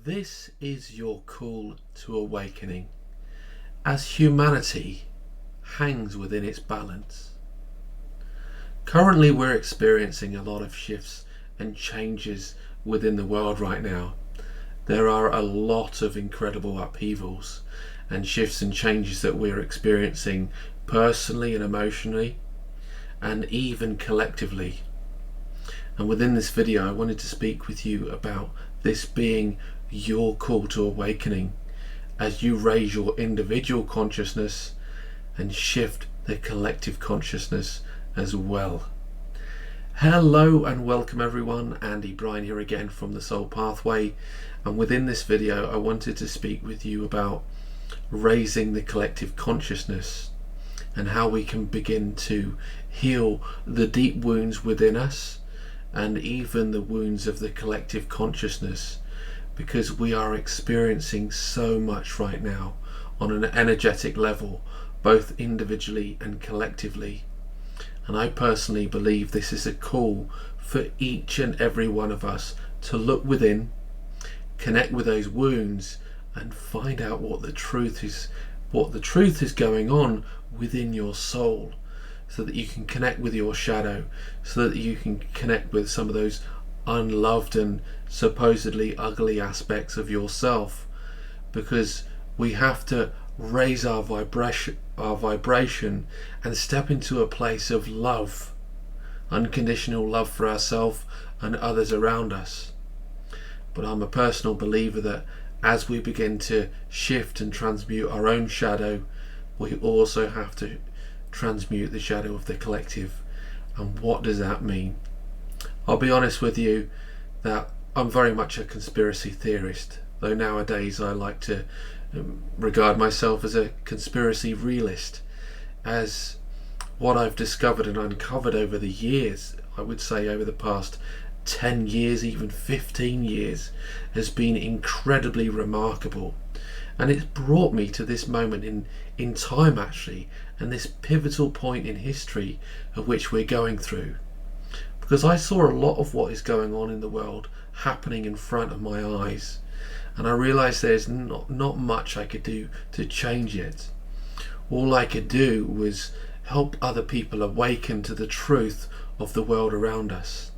This is your call to awakening as humanity hangs within its balance. Currently, we're experiencing a lot of shifts and changes within the world right now. There are a lot of incredible upheavals and shifts and changes that we're experiencing personally and emotionally, and even collectively. And within this video, I wanted to speak with you about this being your call to awakening as you raise your individual consciousness and shift the collective consciousness as well. Hello and welcome everyone, Andy Bryan here again from the Soul Pathway, and within this video I wanted to speak with you about raising the collective consciousness and how we can begin to heal the deep wounds within us and even the wounds of the collective consciousness, because we are experiencing so much right now on an energetic level, both individually and collectively. And I personally believe this is a call for each and every one of us to look within, connect with those wounds, and find out what the truth is going on within your soul, so that you can connect with your shadow, so that you can connect with some of those unloved and supposedly ugly aspects of yourself, because we have to raise our vibration and step into a place of love, unconditional love for ourselves and others around us. But I'm a personal believer that as we begin to shift and transmute our own shadow, we also have to transmute the shadow of the collective. And what does that mean? I'll be honest with you that I'm very much a conspiracy theorist, though nowadays I like to regard myself as a conspiracy realist, as what I've discovered and uncovered over the years, I would say over the past 10 years, even 15 years, has been incredibly remarkable. And it's brought me to this moment in time actually, and this pivotal point in history of which we're going through. Because I saw a lot of what is going on in the world happening in front of my eyes, and I realised there's not much I could do to change it. All I could do was help other people awaken to the truth of the world around us.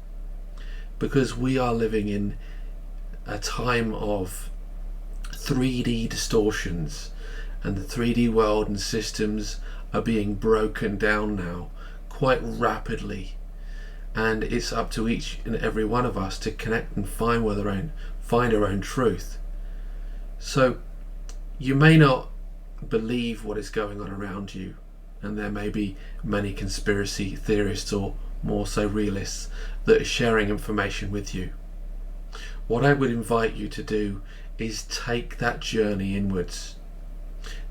Because we are living in a time of 3D distortions, and the 3D world and systems are being broken down now quite rapidly, and it's up to each and every one of us to connect and find our own truth. So you may not believe what is going on around you, and there may be many conspiracy theorists, or more so realists, that are sharing information with you. What I would invite you to do is take that journey inwards.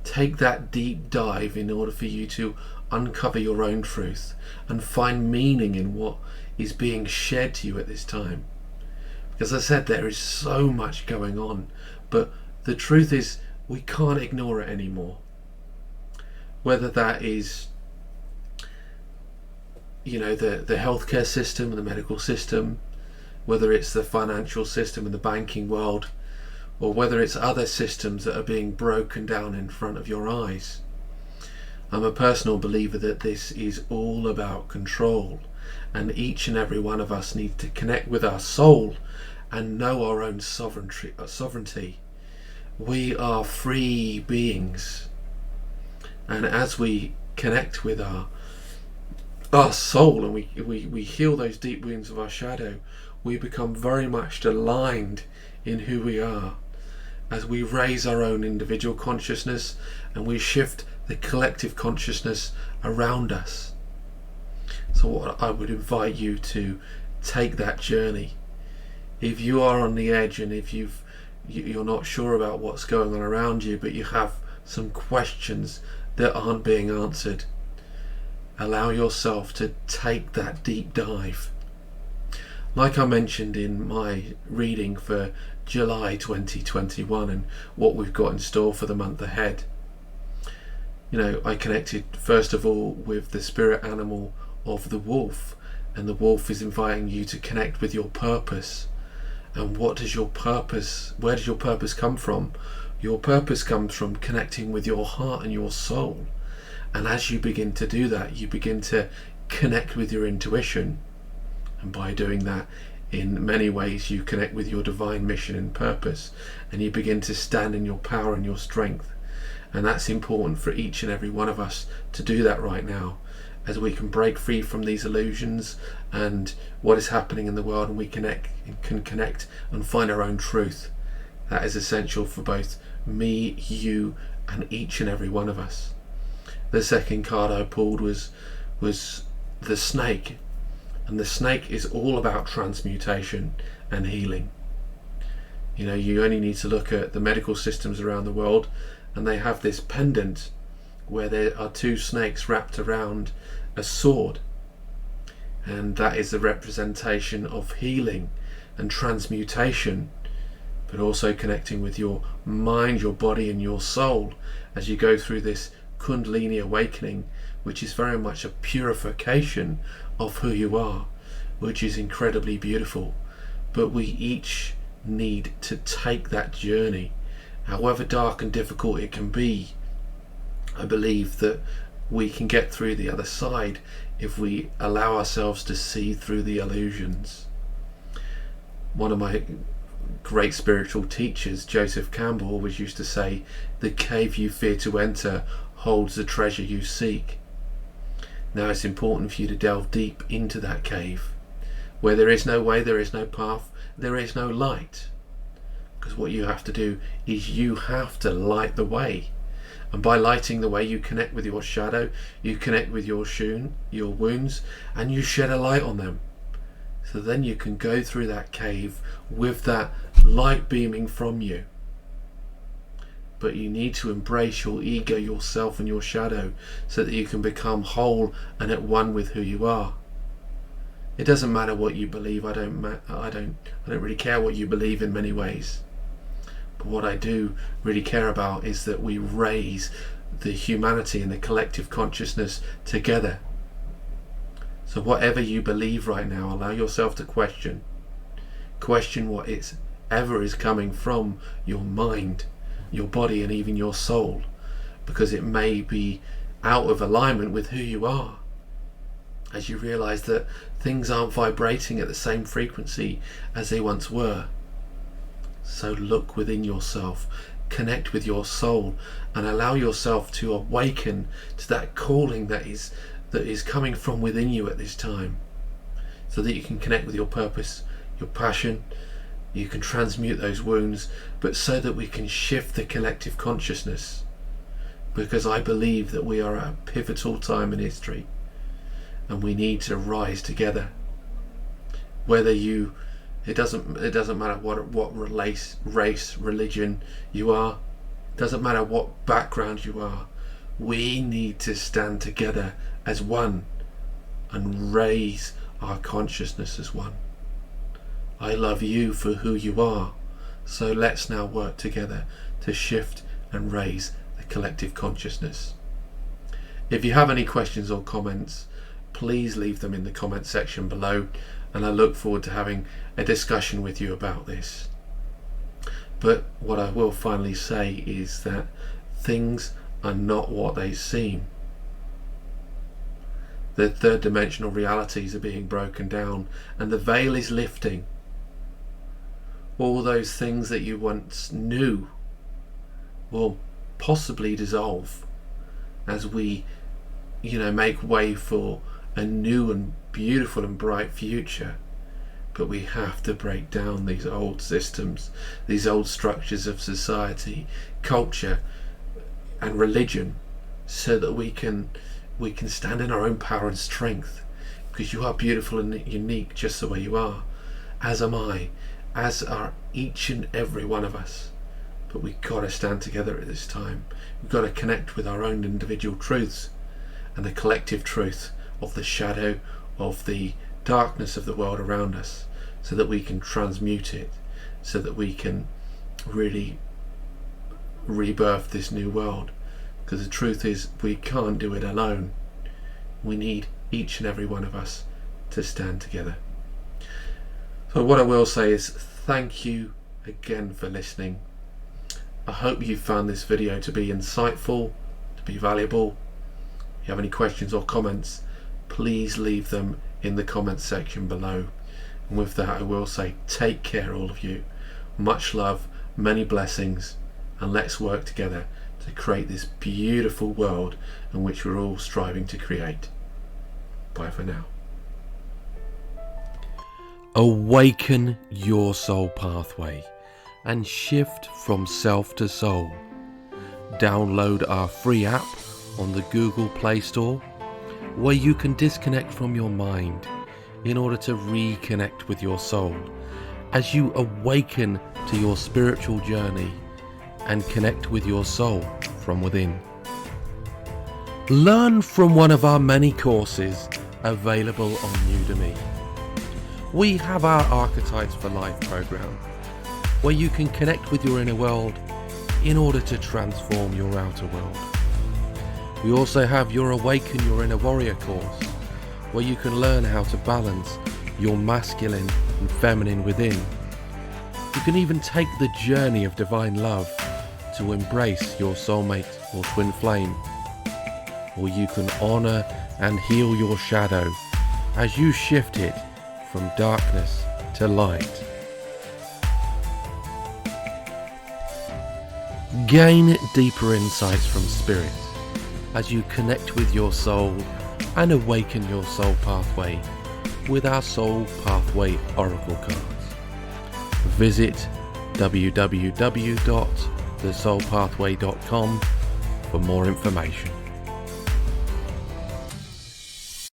Take that deep dive in order for you to uncover your own truth and find meaning in what is being shared to you at this time. Because as I said, there is so much going on, but the truth is we can't ignore it anymore. Whether that is the healthcare system and the medical system, whether it's the financial system and the banking world, or whether it's other systems that are being broken down in front of your eyes. I'm a personal believer that this is all about control, and each and every one of us needs to connect with our soul and know our own sovereignty. We are free beings, and as we connect with our soul and we heal those deep wounds of our shadow, we become very much aligned in who we are, as we raise our own individual consciousness and we shift the collective consciousness around us. So what I would invite you to take that journey. If you are on the edge, and if you're not sure about what's going on around you, but you have some questions that aren't being answered, allow yourself to take that deep dive. Like I mentioned in my reading for July 2021 and what we've got in store for the month ahead, I connected first of all with the spirit animal of the wolf, and the wolf is inviting you to connect with your purpose And where does your purpose come from? Your purpose comes from connecting with your heart and your soul. And as you begin to do that, you begin to connect with your intuition. And by doing that, in many ways, you connect with your divine mission and purpose. And you begin to stand in your power and your strength. And that's important for each and every one of us to do that right now, as we can break free from these illusions and what is happening in the world, and we can connect and find our own truth. That is essential for both me, you, and each and every one of us. The second card I pulled was the snake, and the snake is all about transmutation and healing. You know, you only need to look at the medical systems around the world, and they have this pendant where there are two snakes wrapped around a sword, and that is the representation of healing and transmutation, but also connecting with your mind, your body, and your soul as you go through this Kundalini awakening, which is very much a purification of who you are, which is incredibly beautiful. But we each need to take that journey, however dark and difficult it can be. I believe that we can get through the other side if we allow ourselves to see through the illusions. One of my great spiritual teachers, Joseph Campbell, always used to say, "The cave you fear to enter holds the treasure you seek." Now it's important for you to delve deep into that cave. Where there is no way, there is no path, there is no light. Because what you have to do is you have to light the way. And by lighting the way, you connect with your shadow, you connect with your wounds, and you shed a light on them. So then you can go through that cave with that light beaming from you. But you need to embrace your ego, yourself, and your shadow, so that you can become whole and at one with who you are. It doesn't matter what you believe. I don't really care what you believe in many ways. But what I do really care about is that we raise the humanity and the collective consciousness together. So whatever you believe right now, allow yourself to question whatever is coming from your mind, your body, and even your soul, because it may be out of alignment with who you are, as you realize that things aren't vibrating at the same frequency as they once were. So look within yourself, connect with your soul, and allow yourself to awaken to that calling that is coming from within you at this time, so that you can connect with your purpose, your passion. You can transmute those wounds, but so that we can shift the collective consciousness, because I believe that we are at a pivotal time in history, and we need to rise together. It doesn't matter what race, religion you are. It doesn't matter what background you are. We need to stand together as one and raise our consciousness as one. I love you for who you are, so let's now work together to shift and raise the collective consciousness. If you have any questions or comments, please leave them in the comment section below, and I look forward to having a discussion with you about this. But what I will finally say is that things are not what they seem. The third dimensional realities are being broken down, and the veil is lifting. All those things that you once knew will possibly dissolve as we, make way for a new and beautiful and bright future. But we have to break down these old systems, these old structures of society, culture, and religion, so that we can stand in our own power and strength. Because you are beautiful and unique just the way you are, as am I, as are each and every one of us. But we've got to stand together at this time. We've got to connect with our own individual truths and the collective truth of the shadow, of the darkness of the world around us, so that we can transmute it, so that we can really rebirth this new world. Because the truth is, we can't do it alone. We need each and every one of us to stand together. So what I will say is thank you again for listening. I hope you found this video to be insightful, to be valuable. If you have any questions or comments, please leave them in the comments section below. And with that, I will say take care, all of you. Much love, many blessings, and let's work together to create this beautiful world in which we're all striving to create. Bye for now. Awaken your soul pathway and shift from self to soul. Download our free app on the Google Play Store, where you can disconnect from your mind in order to reconnect with your soul as you awaken to your spiritual journey and connect with your soul from within. Learn from one of our many courses available on Udemy. We have our Archetypes for Life program, where you can connect with your inner world in order to transform your outer world. We also have your Awaken Your Inner Warrior course, where you can learn how to balance your masculine and feminine within. You can even take the journey of divine love to embrace your soulmate or twin flame. Or you can honour and heal your shadow as you shift it from darkness to light. Gain deeper insights from Spirit as you connect with your soul and awaken your soul pathway with our Soul Pathway Oracle cards. Visit www.thesoulpathway.com for more information.